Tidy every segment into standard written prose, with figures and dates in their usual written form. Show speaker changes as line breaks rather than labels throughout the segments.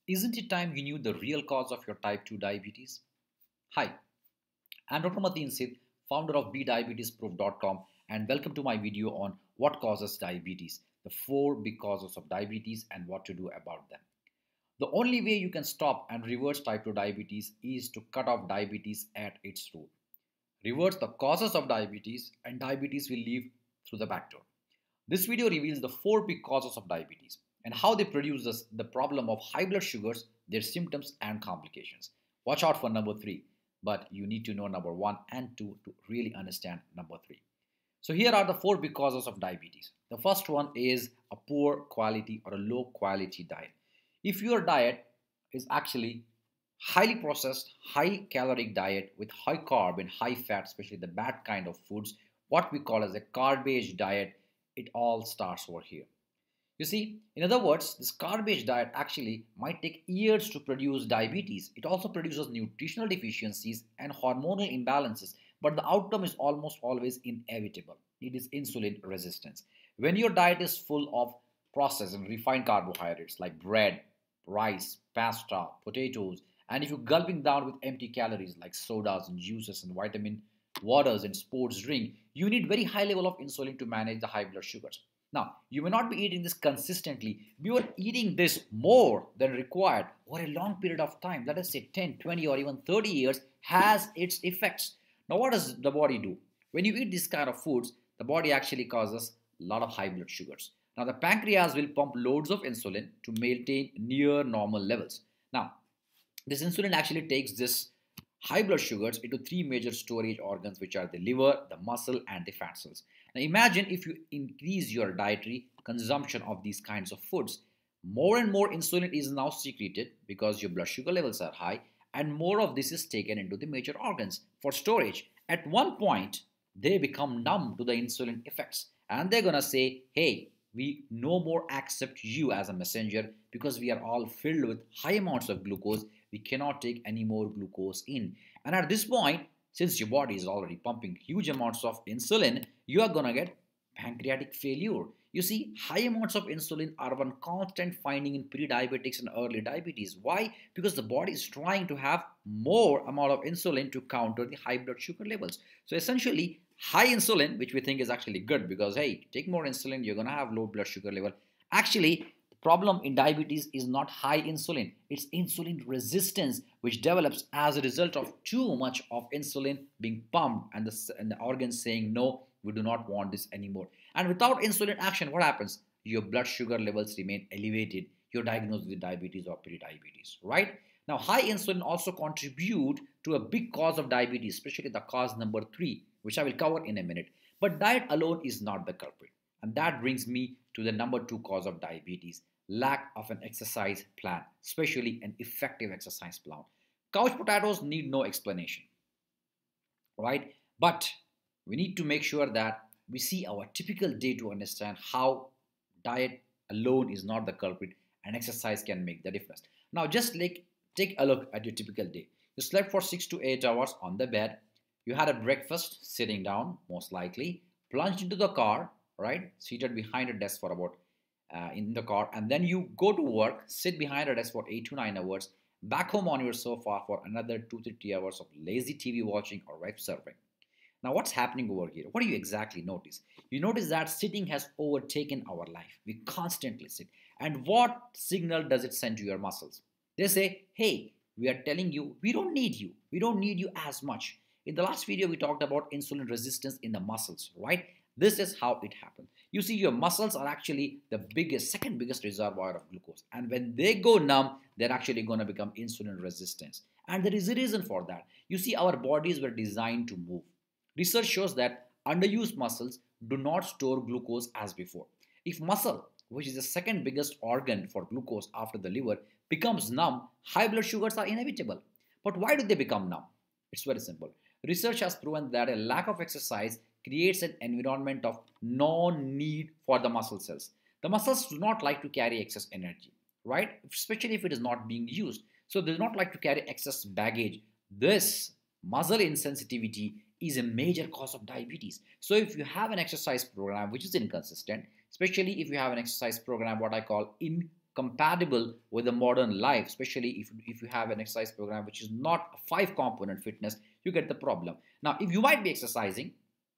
Isn't it time you knew the real cause of your type 2 diabetes? Hi, I'm Dr. Mateen Sid, founder of bdiabetesproof.com, and welcome to my video on what causes diabetes, the four big causes of diabetes, and what to do about them. The only way you can stop and reverse type 2 diabetes is to cut off diabetes at its root. Reverse the causes of diabetes, and diabetes will leave through the back door. This video reveals the four big causes of diabetes and how they produce the problem of high blood sugars, their symptoms and complications. Watch out for number three, but you need to know number one and two to really understand number three. So here are the four big causes of diabetes. The first one is a poor quality or a low quality diet. If your diet is actually highly processed, high caloric diet with high carb and high fat, especially the bad kind of foods, what we call as a garbage diet, it all starts over here. You see, in other words, this garbage diet actually might take years to produce diabetes. It also produces nutritional deficiencies and hormonal imbalances, but the outcome is almost always inevitable. It is insulin resistance. When your diet is full of processed and refined carbohydrates like bread, rice, pasta, potatoes, and if you're gulping down with empty calories like sodas and juices and vitamin waters and sports drink, you need very high level of insulin to manage the high blood sugars. Now, you may not be eating this consistently. You are eating this more than required over a long period of time, let us say 10, 20, or even 30 years, has its effects. Now, what does the body do? When you eat this kind of foods, the body actually causes a lot of high blood sugars. Now, the pancreas will pump loads of insulin to maintain near normal levels. Now, this insulin actually takes this high blood sugars into three major storage organs, which are the liver, the muscle, and the fat cells. Now, imagine if you increase your dietary consumption of these kinds of foods, more and more insulin is now secreted because your blood sugar levels are high, and more of this is taken into the major organs for storage. At one point, they become numb to the insulin effects, and they're gonna say, hey, we no more accept you as a messenger because we are all filled with high amounts of glucose. We cannot take any more glucose in. And at this point, since your body is already pumping huge amounts of insulin, you are going to get pancreatic failure. You see, high amounts of insulin are one constant finding in pre-diabetics and early diabetes. Why? Because the body is trying to have more amount of insulin to counter the high blood sugar levels. So essentially, high insulin, which we think is actually good because, hey, take more insulin, you're going to have low blood sugar level. Actually, problem in diabetes is not high insulin, it's insulin resistance, which develops as a result of too much of insulin being pumped and the organs saying no, we do not want this anymore. And without insulin action, what happens? Your blood sugar levels remain elevated. You're diagnosed with diabetes or pre-diabetes, right? Now, high insulin also contribute to a big cause of diabetes, especially the cause number three, which I will cover in a minute. But diet alone is not the culprit. And that brings me to the number two cause of diabetes, lack of an exercise plan, especially an effective exercise plan. Couch potatoes need no explanation, right? But we need to make sure that we see our typical day to understand how diet alone is not the culprit and exercise can make the difference. Now, just like take a look at your typical day. You slept for 6 to 8 hours on the bed. You had a breakfast sitting down, most likely, plunged into the car, right? Seated behind a desk for about in the car, and then you go to work, sit behind a desk for 8 to 9 hours, back home on your sofa for another 2 to 3 hours of lazy TV watching or web surfing. Now, what's happening over here? What do you exactly notice? You notice that sitting has overtaken our life. We constantly sit. And what signal does it send to your muscles? They say, hey, we are telling you, we don't need you. We don't need you as much. In the last video, we talked about insulin resistance in the muscles, right? This is how it happens. You see, your muscles are actually the biggest, second biggest reservoir of glucose. And when they go numb, they're actually going to become insulin resistant. And there is a reason for that. You see, our bodies were designed to move. Research shows that underused muscles do not store glucose as before. If muscle, which is the second biggest organ for glucose after the liver, becomes numb, high blood sugars are inevitable. But why do they become numb? It's very simple. Research has proven that a lack of exercise creates an environment of no-need for the muscle cells. The muscles do not like to carry excess energy, right? Especially if it is not being used. So they do not like to carry excess baggage. This muscle insensitivity is a major cause of diabetes. So if you have an exercise program which is inconsistent, especially if you have an exercise program what I call compatible with the modern life, especially if you have an exercise program which is not a 5 component fitness, you get the problem. Now, if you might be exercising,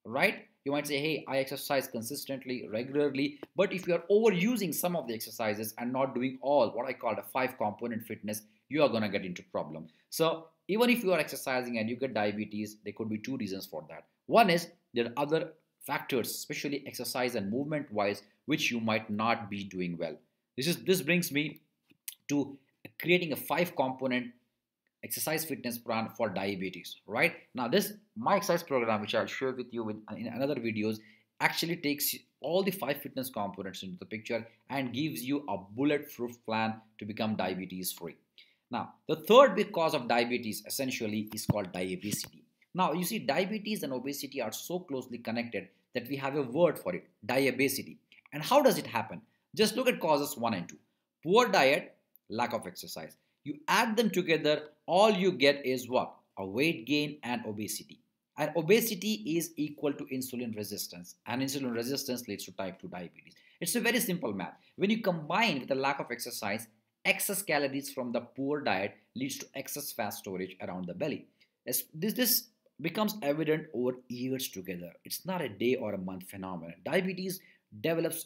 right? You might say, hey, I exercise consistently, regularly, but if you are overusing some of the exercises and not doing all what I call a 5 component fitness, you are going to get into problem. So even if you are exercising and you get diabetes, there could be 2 reasons for that. One is there are other factors, especially exercise and movement wise, which you might not be doing well. This brings me to creating a 5 component exercise fitness plan for diabetes. Right now, this my exercise program, which I'll share with you in another videos, actually takes all the 5 fitness components into the picture and gives you a bulletproof plan to become diabetes free. Now, the third big cause of diabetes essentially is called diabesity. Now, you see, diabetes and obesity are so closely connected that we have a word for it, diabesity. And how does it happen? Just look at causes 1 and 2. Poor diet, lack of exercise. You add them together, all you get is what? A weight gain and obesity. And obesity is equal to insulin resistance. And insulin resistance leads to type 2 diabetes. It's a very simple math. When you combine with a lack of exercise, excess calories from the poor diet leads to excess fat storage around the belly. This becomes evident over years together. It's not a day or a month phenomenon. Diabetes develops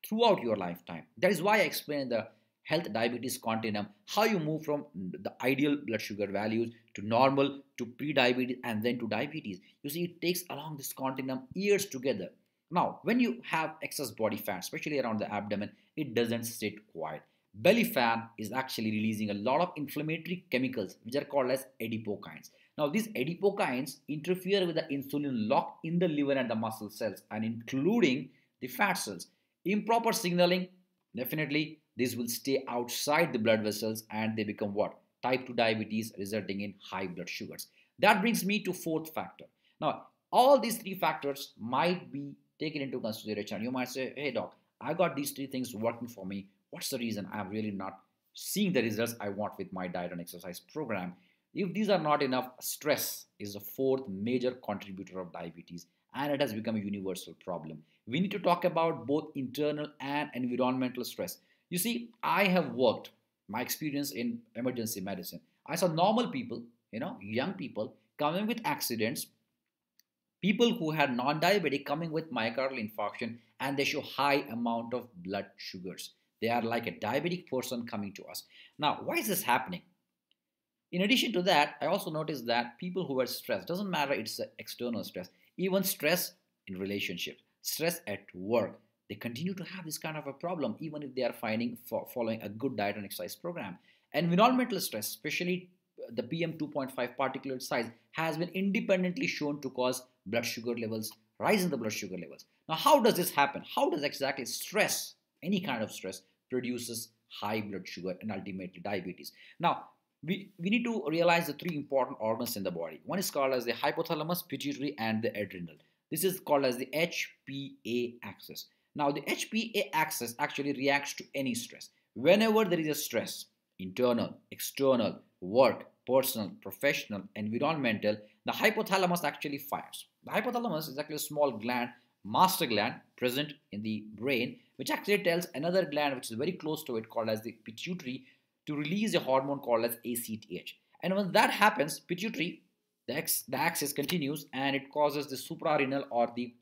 throughout your lifetime. That is why I explained in the health diabetes continuum how you move from the ideal blood sugar values to normal to pre-diabetes and then to diabetes. You see, it takes along this continuum years together. Now, when you have excess body fat, especially around the abdomen, it doesn't sit quiet. Belly fat is actually releasing a lot of inflammatory chemicals which are called as adipokines. Now, these adipokines interfere with the insulin lock in the liver and the muscle cells and including the fat cells. Improper signaling, definitely this will stay outside the blood vessels and they become what? Type 2 diabetes, resulting in high blood sugars. That brings me to fourth factor. Now, all these 3 factors might be taken into consideration. You might say, hey doc, I got these 3 things working for me. What's the reason I'm really not seeing the results I want with my diet and exercise program? If these are not enough, stress is the fourth major contributor of diabetes and it has become a universal problem. We need to talk about both internal and environmental stress. You see, I have worked my experience in emergency medicine. I saw normal people, young people coming with accidents, people who had non-diabetic coming with myocardial infarction, and they show high amount of blood sugars. They are like a diabetic person coming to us. Now, why is this happening? In addition to that, I also noticed that people who are stressed, doesn't matter it's external stress, even stress in relationships, stress at work, they continue to have this kind of a problem even if they are following a good diet and exercise program. Environmental stress, especially the PM 2.5 particulate size, has been independently shown to cause blood sugar levels, rise in the blood sugar levels. Now, how does this happen? How does exactly stress, any kind of stress, produces high blood sugar and ultimately diabetes? Now, we need to realize the 3 important organs in the body. One is called as the hypothalamus, pituitary, and the adrenal. This is called as the HPA axis. Now, the HPA axis actually reacts to any stress. Whenever there is a stress, internal, external, work, personal, professional, environmental, the hypothalamus actually fires. The hypothalamus is actually a small gland, master gland present in the brain, which actually tells another gland which is very close to it called as the pituitary to release a hormone called as ACTH. And when that happens, pituitary, the axis continues and it causes the suprarenal or the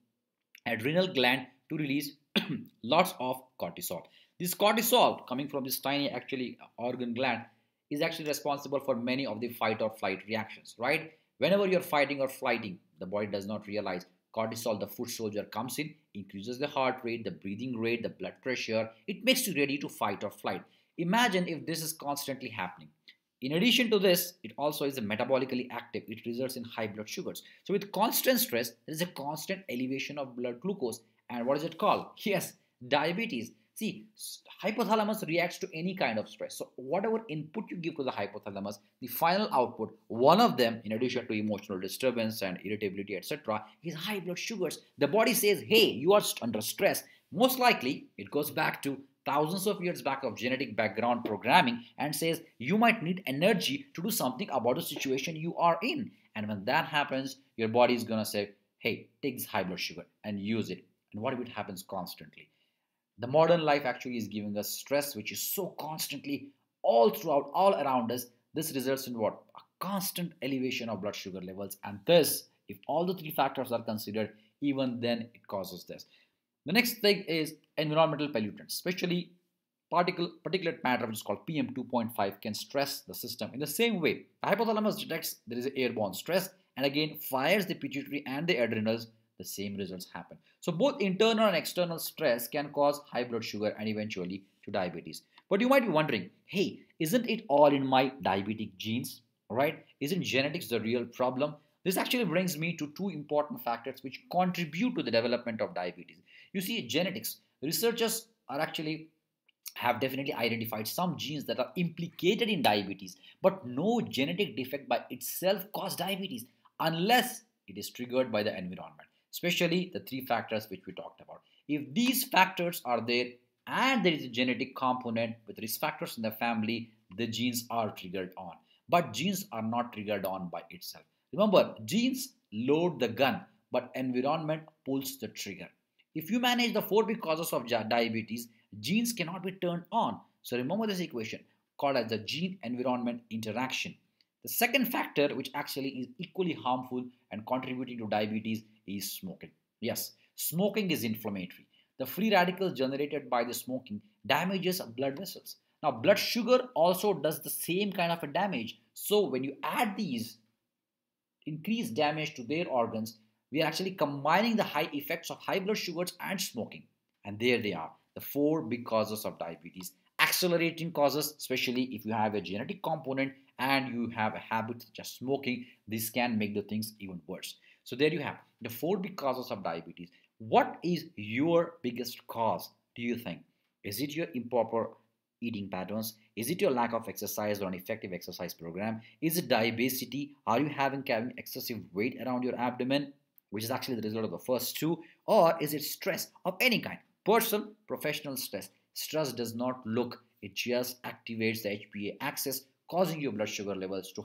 adrenal gland to release lots of cortisol. This cortisol coming from this tiny actually organ gland is actually responsible for many of the fight or flight reactions, right? Whenever you're fighting or flighting, the body does not realize cortisol, the foot soldier, comes in, increases the heart rate, the breathing rate, the blood pressure. It makes you ready to fight or flight. Imagine if this is constantly happening. In addition to this, it also is metabolically active. It results in high blood sugars. So with constant stress, there is a constant elevation of blood glucose. And what is it called? Yes, diabetes. See, hypothalamus reacts to any kind of stress. So whatever input you give to the hypothalamus, the final output, one of them, in addition to emotional disturbance and irritability, etc., is high blood sugars. The body says, hey, you are under stress. Most likely, it goes back to thousands of years back of genetic background programming and says you might need energy to do something about the situation you are in. And when that happens, your body is going to say, hey, take this high blood sugar and use it. And what if it happens constantly? The modern life actually is giving us stress, which is so constantly all throughout, all around us. This results in what? A constant elevation of blood sugar levels. And this, if all the three factors are considered, even then it causes this. The next thing is environmental pollutants, especially particulate matter, which is called PM 2.5, can stress the system. In the same way, the hypothalamus detects there is an airborne stress and again fires the pituitary and the adrenals. The same results happen. So both internal and external stress can cause high blood sugar and eventually to diabetes. But you might be wondering, hey, isn't it all in my diabetic genes? Right? Isn't genetics the real problem? This actually brings me to two important factors which contribute to the development of diabetes. You see, genetics, researchers are actually have definitely identified some genes that are implicated in diabetes, but no genetic defect by itself cause diabetes unless it is triggered by the environment, especially the three factors which we talked about. If these factors are there and there is a genetic component with risk factors in the family, the genes are triggered on. But genes are not triggered on by itself. Remember, genes load the gun, but environment pulls the trigger. If you manage the four big causes of diabetes, genes cannot be turned on. So remember this equation called as the gene environment interaction. The second factor, which actually is equally harmful and contributing to diabetes, is smoking. Yes, smoking is inflammatory. The free radicals generated by the smoking damages blood vessels. Now, blood sugar also does the same kind of a damage. So when you add these increased damage to their organs, we are actually combining the high effects of high blood sugars and smoking. And there they are, the four big causes of diabetes. Accelerating causes, especially if you have a genetic component and you have a habit such as smoking, this can make the things even worse. So there you have the four big causes of diabetes. What is your biggest cause, do you think? Is it your improper eating patterns? Is it your lack of exercise or an effective exercise program? Is it diabetes? Are you having excessive weight around your abdomen, which is actually the result of the first two? Or is it stress of any kind? Personal, professional stress. Stress does not look, it just activates the HPA axis, causing your blood sugar levels to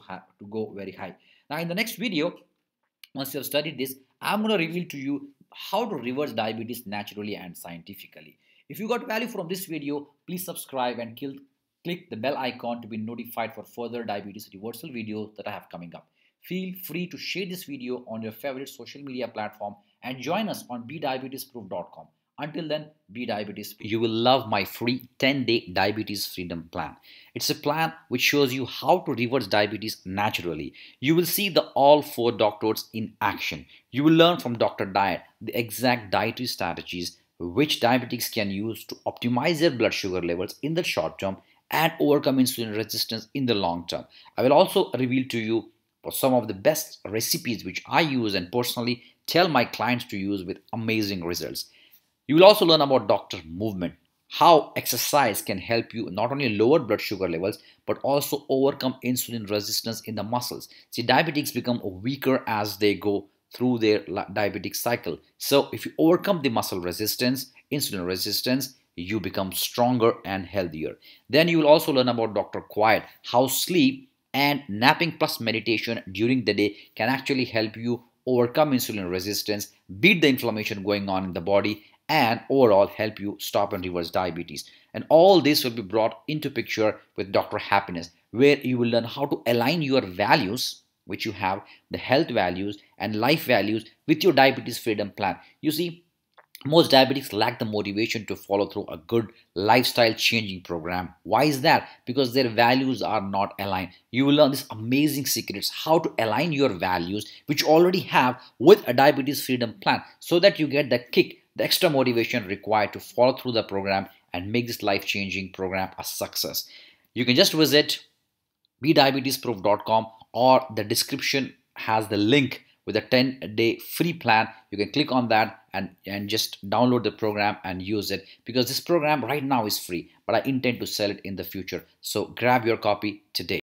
go very high. Now, in the next video, once you have studied this, I'm going to reveal to you how to reverse diabetes naturally and scientifically. If you got value from this video, please subscribe and click the bell icon to be notified for further diabetes reversal videos that I have coming up. Feel free to share this video on your favorite social media platform and join us on bediabetesproof.com. Until then, be diabetes free. You will love my free 10-day diabetes freedom plan. It's a plan which shows you how to reverse diabetes naturally. You will see the all four doctors in action. You will learn from Dr. Diet the exact dietary strategies which diabetics can use to optimize their blood sugar levels in the short term and overcome insulin resistance in the long term. I will also reveal to you some of the best recipes which I use and personally tell my clients to use with amazing results. You will also learn about doctor movement, how exercise can help you not only lower blood sugar levels but also overcome insulin resistance in the muscles. See, diabetics become weaker as they go through their diabetic cycle. So if you overcome the muscle resistance, insulin resistance, you become stronger and healthier. Then you will also learn about Dr. Quiet, how sleep and napping plus meditation during the day can actually help you overcome insulin resistance, beat the inflammation going on in the body, and overall help you stop and reverse diabetes. And all this will be brought into picture with Dr. Happiness, where you will learn how to align your values, which you have, the health values and life values, with your diabetes freedom plan. You see, most diabetics lack the motivation to follow through a good lifestyle changing program. Why is that? Because their values are not aligned. You will learn these amazing secrets how to align your values, which you already have, with a diabetes freedom plan, so that you get the kick, the extra motivation required to follow through the program and make this life changing program a success. You can just visit bediabetesproof.com, or the description has the link with a 10-day free plan. You can click on that and just download the program and use it, because this program right now is free, but I intend to sell it in the future. So grab your copy today.